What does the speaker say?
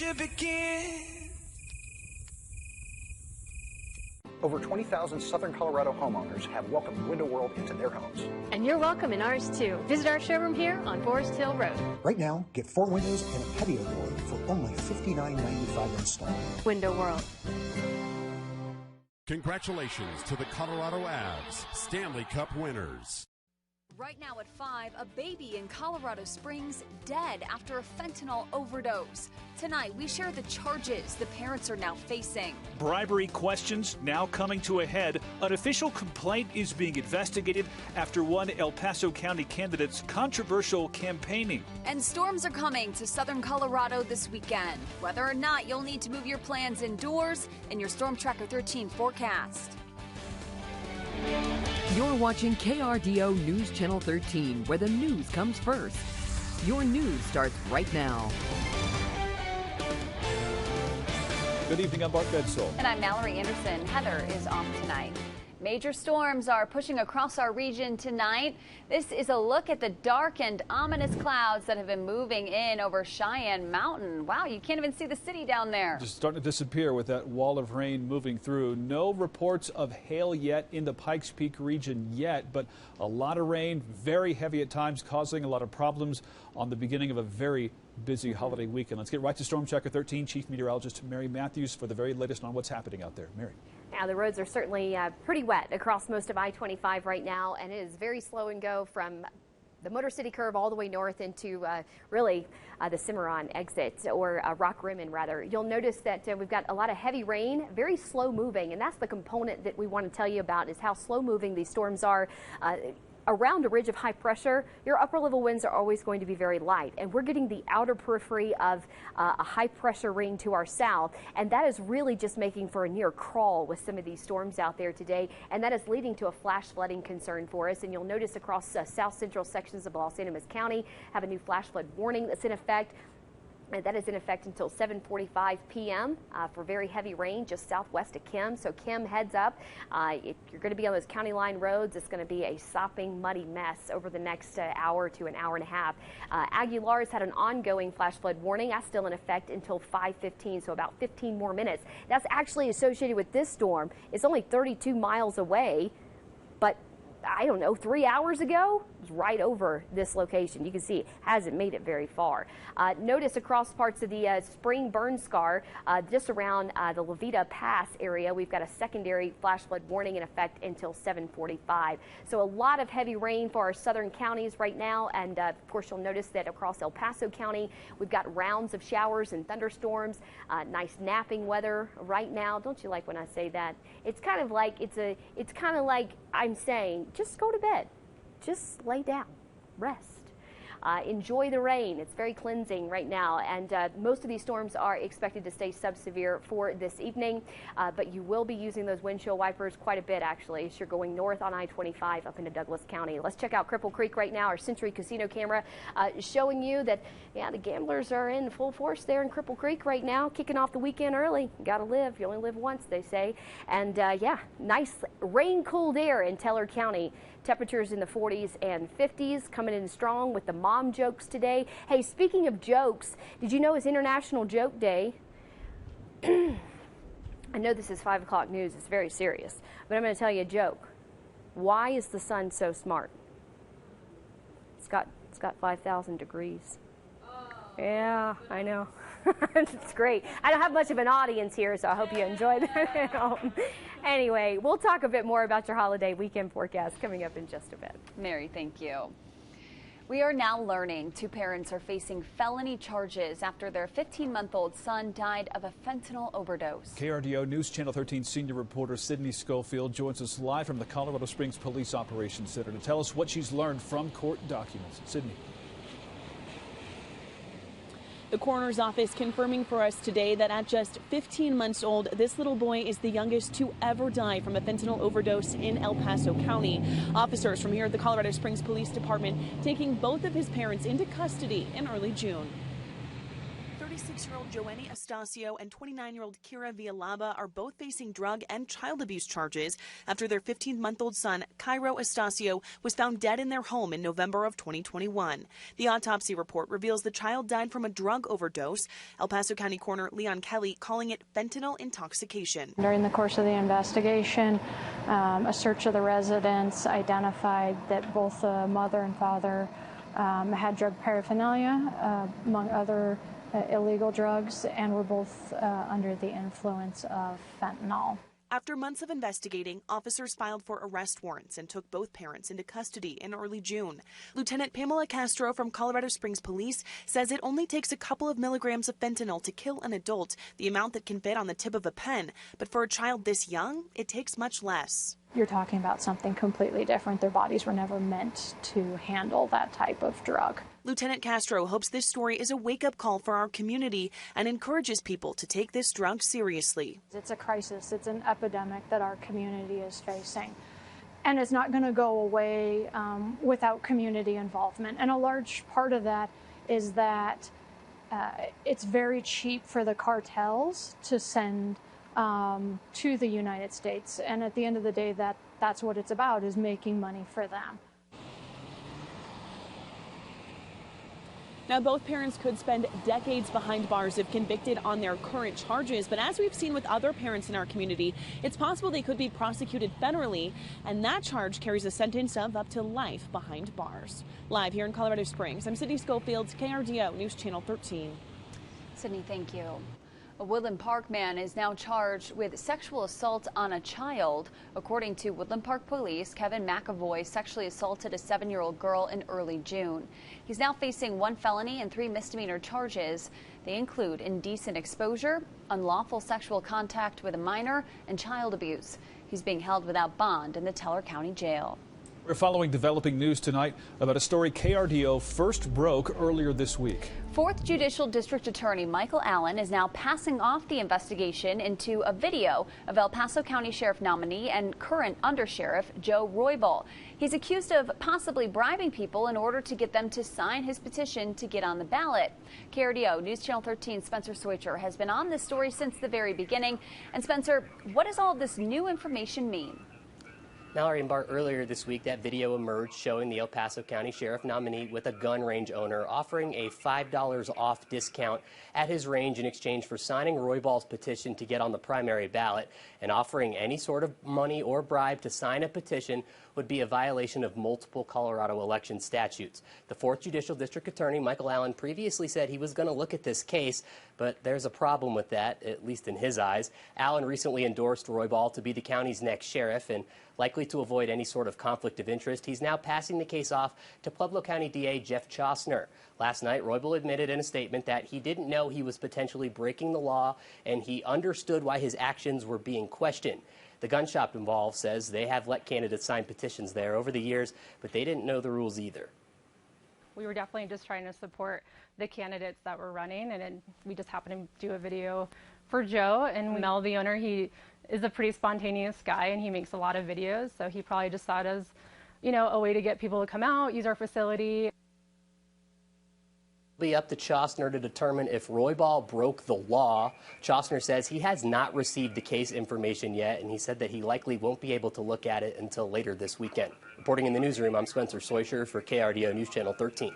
you begin? Over 20,000 Southern Colorado homeowners have welcomed Window World into their homes. And you're welcome in ours too. Visit our showroom here on Forest Hill Road. Right now, get 4 windows and a patio door for only $59.95 installed. Window World. Congratulations to the Colorado Avs, Stanley Cup winners. Right now at 5, a baby in Colorado Springs dead after a fentanyl overdose. Tonight, we share the charges the parents are now facing. Bribery questions now coming to a head. An official complaint is being investigated after one El Paso County candidate's controversial campaigning. And storms are coming to southern Colorado this weekend. Whether or not you'll need to move your plans indoors in your Storm Tracker 13 forecast. You're watching KRDO News Channel 13, where the news comes first. Your news starts right now. Good evening, I'm Bart Bedsole. And I'm Mallory Anderson. Heather is off tonight. Major storms are pushing across our region tonight. This is a look at the dark and ominous clouds that have been moving in over Cheyenne Mountain. Wow, you can't even see the city down there. Just starting to disappear with that wall of rain moving through. No reports of hail yet in the Pikes Peak region yet, but a lot of rain, very heavy at times, causing a lot of problems on the beginning of a very busy holiday weekend. Let's get right to Storm Tracker 13 Chief Meteorologist Mary Matthews for the very latest on what's happening out there. Mary. Now, the roads are certainly pretty wet across most of I-25 right now, and it is very slow and go from the Motor City curve all the way north into really the Cimarron exit, or Rock Rimmon rather. You'll notice that we've got a lot of heavy rain, very slow moving, and that's the component that we want to tell you about, is how slow moving these storms are. Around a ridge of high pressure, your upper level winds are always going to be very light, and we're getting the outer periphery of a high pressure ring to our south, and that is really just making for a near crawl with some of these storms out there today, and that is leading to a flash flooding concern for us. And you'll notice across south central sections of Los Animas County have a new flash flood warning that's in effect. And that is in effect until 7:45 p.m. For very heavy rain just southwest of Kim. So Kim, heads up. If you're going to be on those county line roads, it's going to be a sopping, muddy mess over the next hour to an hour and a half. Aguilar's had an ongoing flash flood warning. That's still in effect until 5:15, so about 15 more minutes. That's actually associated with this storm. It's only 32 miles away, but I don't know, 3 hours ago, it was right over this location. You can see it hasn't made it very far. Notice across parts of the spring burn scar, just around the Levita Pass area, we've got a secondary flash flood warning in effect until 7:45. So a lot of heavy rain for our southern counties right now. And of course, you'll notice that across El Paso County, we've got rounds of showers and thunderstorms. Nice napping weather right now. Don't you like when I say that? It's kind of like I'm saying, just go to bed, just lay down, rest. Enjoy the rain. It's very cleansing right now, and most of these storms are expected to stay sub-severe for this evening, but you will be using those windshield wipers quite a bit, actually, as you're going north on I-25 up into Douglas County. Let's check out Cripple Creek right now. Our Century Casino camera showing you that, yeah, the gamblers are in full force there in Cripple Creek right now, kicking off the weekend early. You gotta live. You only live once, they say. And yeah, nice rain-cooled air in Teller County. Temperatures in the 40s and 50s, coming in strong with the mom jokes today. Hey, speaking of jokes, did you know it's International Joke Day? I know this is 5 o'clock news, it's very serious, but I'm going to tell you a joke. Why is the sun so smart? It's got 5,000 degrees. Yeah, I know. It's great. I don't have much of an audience here, so I hope you enjoyed that. Anyway, we'll talk a bit more about your holiday weekend forecast coming up in just a bit. Mary, thank you. We are now learning 2 parents are facing felony charges after their 15-month-old son died of a fentanyl overdose. KRDO News Channel 13 senior reporter Sydney Schofield joins us live from the Colorado Springs Police Operations Center to tell us what she's learned from court documents. Sydney. The coroner's office confirming for us today that at just 15 months old, this little boy is the youngest to ever die from a fentanyl overdose in El Paso County. Officers from here at the Colorado Springs Police Department taking both of his parents into custody in early June. 26-year-old Joanny Estacio and 29-year-old Kira Villalaba are both facing drug and child abuse charges after their 15-month-old son, Cairo Estacio, was found dead in their home in November of 2021. The autopsy report reveals the child died from a drug overdose. El Paso County Coroner Leon Kelly calling it fentanyl intoxication. During the course of the investigation, a search of the residence identified that both the mother and father had drug paraphernalia, among other illegal drugs, and were both under the influence of fentanyl. After months of investigating, officers filed for arrest warrants and took both parents into custody in early June. Lieutenant Pamela Castro from Colorado Springs Police says it only takes a couple of milligrams of fentanyl to kill an adult, the amount that can fit on the tip of a pen. But for a child this young, it takes much less. You're talking about something completely different. Their bodies were never meant to handle that type of drug. Lieutenant Castro hopes this story is a wake-up call for our community and encourages people to take this drug seriously. It's a crisis. It's an epidemic that our community is facing. And it's not going to go away without community involvement. And a large part of that is that it's very cheap for the cartels to send to the United States. And at the end of the day, that's what it's about, is making money for them. Now, both parents could spend decades behind bars if convicted on their current charges. But as we've seen with other parents in our community, it's possible they could be prosecuted federally. And that charge carries a sentence of up to life behind bars. Live here in Colorado Springs, I'm Sydney Schofield, KRDO News Channel 13. Sydney, thank you. A Woodland Park man is now charged with sexual assault on a child. According to Woodland Park Police, Kevin McAvoy sexually assaulted a 7-year-old girl in early June. He's now facing 1 felony and 3 misdemeanor charges. They include indecent exposure, unlawful sexual contact with a minor, and child abuse. He's being held without bond in the Teller County Jail. We're following developing news tonight about a story KRDO first broke earlier this week. 4th Judicial District Attorney Michael Allen is now passing off the investigation into a video of El Paso County Sheriff nominee and current Undersheriff Joe Roybal. He's accused of possibly bribing people in order to get them to sign his petition to get on the ballot. KRDO News Channel 13 Spencer Soicher has been on this story since the very beginning. And Spencer, what does all this new information mean? Mallory and Bart, earlier this week, that video emerged showing the El Paso County Sheriff nominee with a gun range owner offering a $5 off discount at his range in exchange for signing Roybal's petition to get on the primary ballot, and offering any sort of money or bribe to sign a petition would be a violation of multiple Colorado election statutes. The 4th Judicial District Attorney, Michael Allen, previously said he was going to look at this case, but there's a problem with that, at least in his eyes. Allen recently endorsed Roybal to be the county's next sheriff, and likely to avoid any sort of conflict of interest, he's now passing the case off to Pueblo County DA Jeff Chostner. Last night, Roybal admitted in a statement that he didn't know he was potentially breaking the law, and he understood why his actions were being questioned. The gun shop involved says they have let candidates sign petitions there over the years, but they didn't know the rules either. We were definitely just trying to support the candidates that were running, and we just happened to do a video for Joe. And Mel, the owner, he is a pretty spontaneous guy, and he makes a lot of videos, so he probably just thought as, you know, a way to get people to come out, use our facility. Be up to Chostner to determine if Roybal broke the law. Chostner says he has not received the case information yet, and he said that he likely won't be able to look at it until later this weekend. Reporting in the newsroom, I'm Spencer Soicher for KRDO News Channel 13.